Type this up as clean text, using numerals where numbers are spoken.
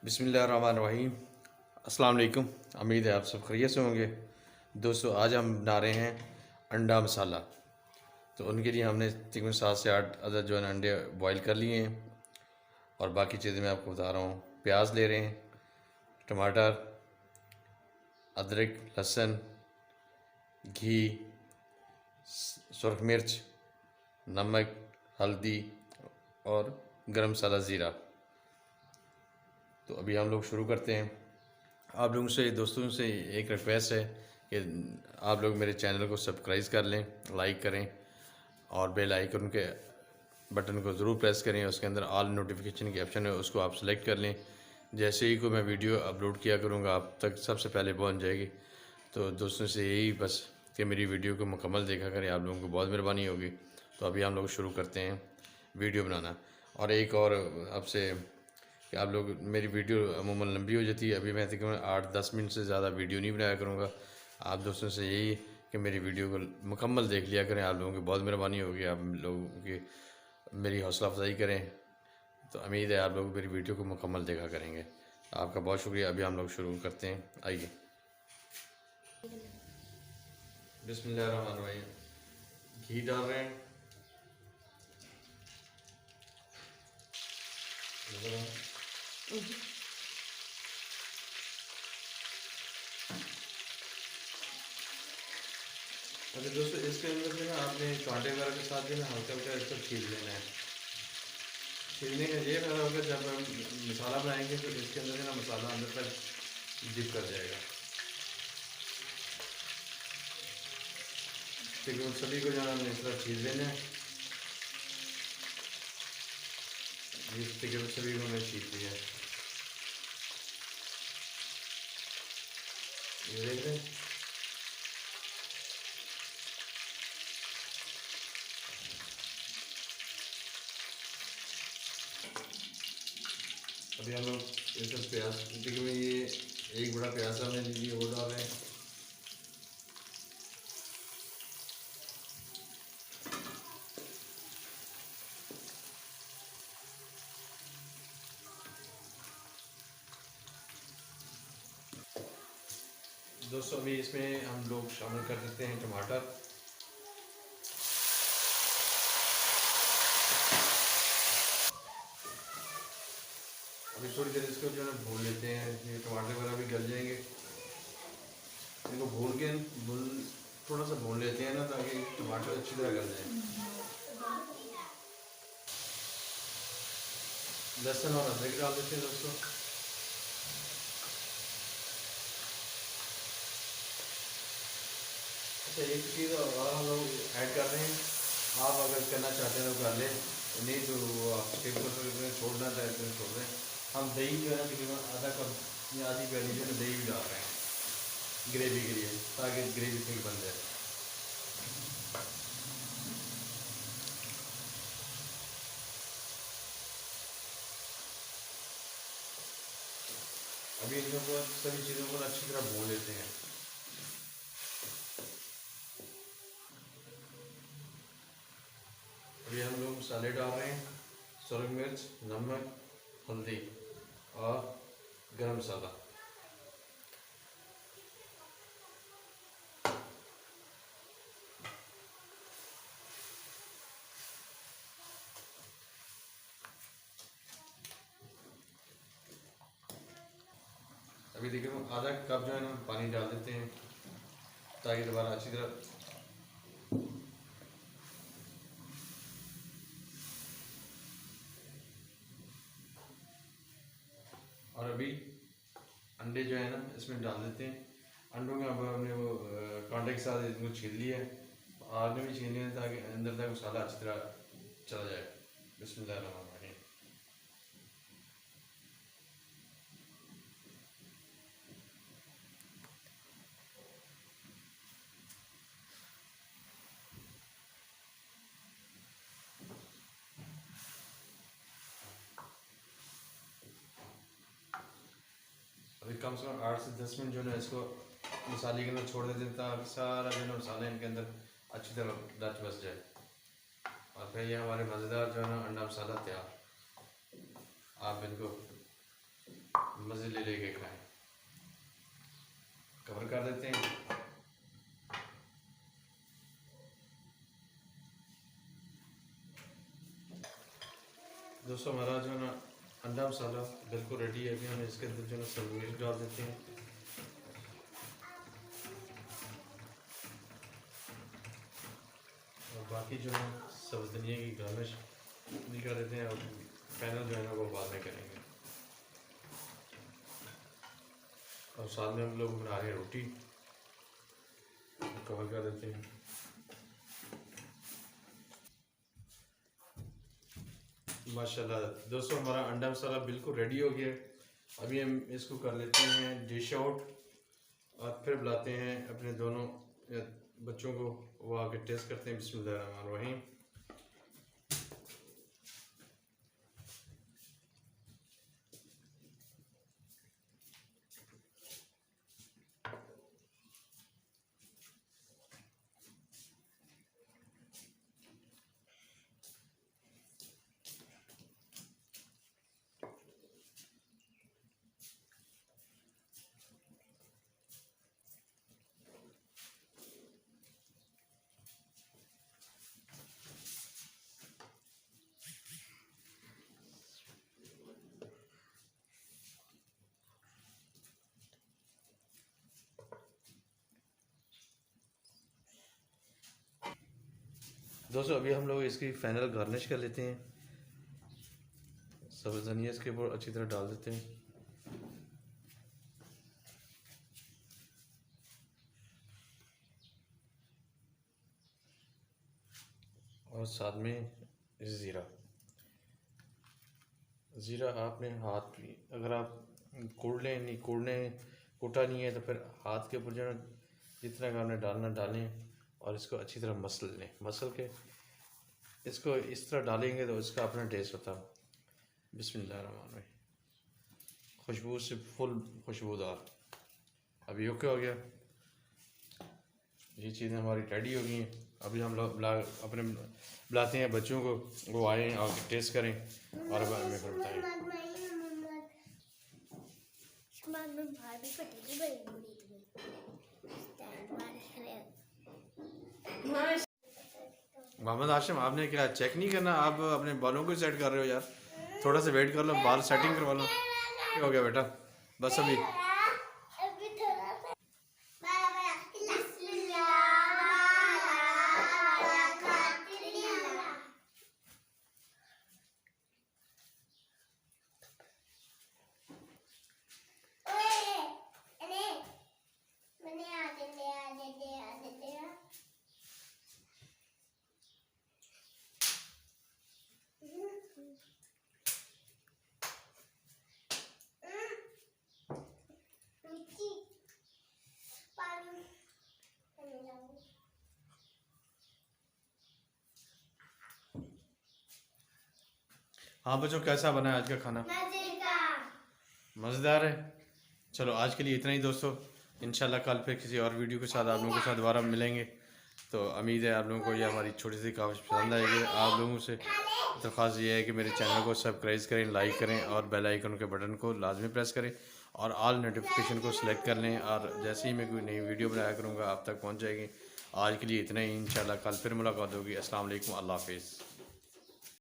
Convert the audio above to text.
बिस्मिल्लाहिर्रहमानिर्रहीम। अस्सलाम वालेकुम। उम्मीद है आप सब खैरियत से होंगे। दोस्तों, आज हम बना रहे हैं अंडा मसाला। तो उनके लिए हमने तकरीबन 7 से 8 अदद जो है ना अंडे बॉईल कर लिए हैं। और बाकी चीज़ें मैं आपको बता रहा हूँ। प्याज ले रहे हैं, टमाटर, अदरक, लहसुन, घी, सुरख मिर्च, नमक, हल्दी और गरम मसाला, ज़ीरा। तो अभी हम लोग शुरू करते हैं। आप लोगों से, दोस्तों से एक रिक्वेस्ट है कि आप लोग मेरे चैनल को सब्सक्राइब कर लें, लाइक करें और बेल आइकन के बटन को ज़रूर प्रेस करें। उसके अंदर ऑल नोटिफिकेशन की ऑप्शन है, उसको आप सेलेक्ट कर लें। जैसे ही कोई मैं वीडियो अपलोड किया करूँगा आप तक सबसे पहले पहुँच जाएगी। तो दोस्तों से यही बस कि मेरी वीडियो को मुकम्मल देखा करें, आप लोगों को बहुत मेहरबानी होगी। तो अभी हम लोग शुरू करते हैं वीडियो बनाना। और एक और आपसे कि आप लोग, मेरी वीडियो अमूमन लंबी हो जाती है। अभी मैं तकरीबन 8-10 मिनट से ज़्यादा वीडियो नहीं बनाया करूँगा। आप दोस्तों से यही कि मेरी वीडियो को मुकम्मल देख लिया करें, आप लोगों की बहुत मेहरबानी होगी। आप लोगों की मेरी हौसला अफजाई करें। तो उम्मीद है आप लोग मेरी वीडियो को मुकम्मल देखा करेंगे। आपका बहुत शुक्रिया। अभी हम लोग शुरू करते हैं, आइए। बिस्मिल्लाहिर्रहमानिर्रहीम। घी डाल रहे हैं। अच्छा दोस्तों, इसके अंदर जो है ना आपने कांटे वगैरह के साथ जो है ना हल्का हल्का इसको छील लेना है। छीलने का ये फायदा होगा, जब हम मसाला बनाएंगे तो इसके अंदर जो है ना मसाला अंदर तक डिप कर जाएगा। ठीक है, उन सभी को जो है हमने इस तरह छील लेना है। इस तरीके से सभी को हमने छील लिया है। ये देख रहे हैं। अभी हम लोग इस प्याज, देखिए मैं ये एक बड़ा प्याज हमने लीजिए, वो डाल रहे हैं। दोस्तों, अभी इसमें हम लोग शामिल कर देते हैं टमाटर। अभी थोड़ी देर इसको जो है भून लेते हैं। ये टमाटर वगैरह भी गल जाएंगे। इनको भून के थोड़ा सा भून लेते हैं ना, ताकि टमाटर अच्छी तरह गल जाए। लहसुन और अदरक डाल देते हैं दोस्तों। अच्छा, एक चीज़ और हम लोग ऐड कर रहे हैं। आप अगर करना चाहते हैं तो कर लें, नहीं तो आप स्किप कर सकते हैं, छोड़ना चाहते हैं छोड़ दें। हम दही जो है ना तकरीबन आधा कप या आधी प्याली जो है दही भी डाल रहे हैं ग्रेवी के लिए, ताकि ग्रेवी थिक बन जाए। अभी इन लोगों को सभी चीज़ों को अच्छी तरह भून लेते हैं। अभी हम लोग मसाले डाल रहे हैं। सुरख मिर्च, नमक, हल्दी और गरम मसाला। अभी देखिए आधा कप जो है ना पानी डाल देते हैं, ताकि दोबारा अच्छी तरह। और अभी अंडे जो है ना इसमें डाल देते हैं। अंडों का अब हमने वो कांटे के साथ इनको छील लिया है। आग में भी छील लिया है, ताकि अंदर तक मसाला अच्छी तरह चला जाए। बिस्मिल्लाहिर्रहमानिर्रहीम। अभी कम से कम 8 से 10 मिनट जो है इसको मसाले के अंदर छोड़ देते हैं, ताकि सारा जो है ना मसाला इनके अंदर अच्छी तरह रच बस जाए। और फिर ये हमारे मज़ेदार जो है ना अंडा मसाला तैयार। आप इनको मज़े ले लेके खाएं। कवर कर देते हैं। दोस्तों हमारा जो है ना अंडा मसाला बिल्कुल रेडी है। अभी हम इसके अंदर जो है ना सब मिर्च डाल देते हैं। और बाकी जो है सब्ज़ धनिया की गार्निश भी कर देते हैं। और फाइनल जो है ना वो बाद में करेंगे। और साथ में हम लोग बना रहे हैं रोटी, कवर कर देते हैं। माशाल्लाह दोस्तों हमारा अंडा मसाला बिल्कुल रेडी हो गया है। अभी हम इसको कर लेते हैं डिश आउट और फिर बुलाते हैं अपने दोनों बच्चों को, वो आके टेस्ट करते हैं। बिस्मिल्लाहिर्रहमानिर्रहीम। दोस्तों अभी हम लोग इसकी फाइनल गार्निश कर लेते हैं। सब्ज़ धनिया इसके ऊपर अच्छी तरह डाल देते हैं। और साथ में ज़ीरा। ज़ीरा आपने हाथ भी, अगर आप कूट लें, नहीं कूटा नहीं है तो फिर हाथ के ऊपर जो है जितना आपने डालना डालें और इसको अच्छी तरह मसल लें। मसल के इसको इस तरह डालेंगे तो इसका अपना टेस्ट होता है। बिस्मिल्लाहिर्रहमानिर्रहीम। खुशबू से फुल खुशबूदार। अभी ओके हो गया। ये चीज़ें हमारी रेडी हो गई हैं। अभी हम लोग अपने बुलाते हैं बच्चों को, वो आए और टेस्ट करें और अब हमें फिर बताएं। मोहम्मद आशिम आपने क्या चेक नहीं करना? आप अपने बालों को सेट कर रहे हो यार, थोड़ा सा वेट कर लो, बाल सेटिंग करवा लो। क्या हो गया बेटा? बस अभी हाँ बच्चों, कैसा बना है आज का खाना? मज़ेदार है। चलो आज के लिए इतना ही दोस्तों। इंशाल्लाह कल फिर किसी और वीडियो के साथ आप लोगों के साथ दोबारा मिलेंगे। तो उम्मीद है आप लोगों को ये हमारी छोटी सी काविश पसंद आएगी। आप लोगों से दरख्वास्त ये है कि मेरे चैनल को सब्सक्राइब करें, लाइक करें और बेल आइकन के बटन को लाजमी प्रेस करें और ऑल नोटिफिकेशन को सिलेक्ट कर लें। और जैसे ही मैं कोई नई वीडियो बनाया करूँगा आप तक पहुँच जाएगी। आज के लिए इतना ही। इंशाल्लाह कल फिर मुलाकात होगी। अस्सलाम वालेकुम, अल्लाह हाफिज़।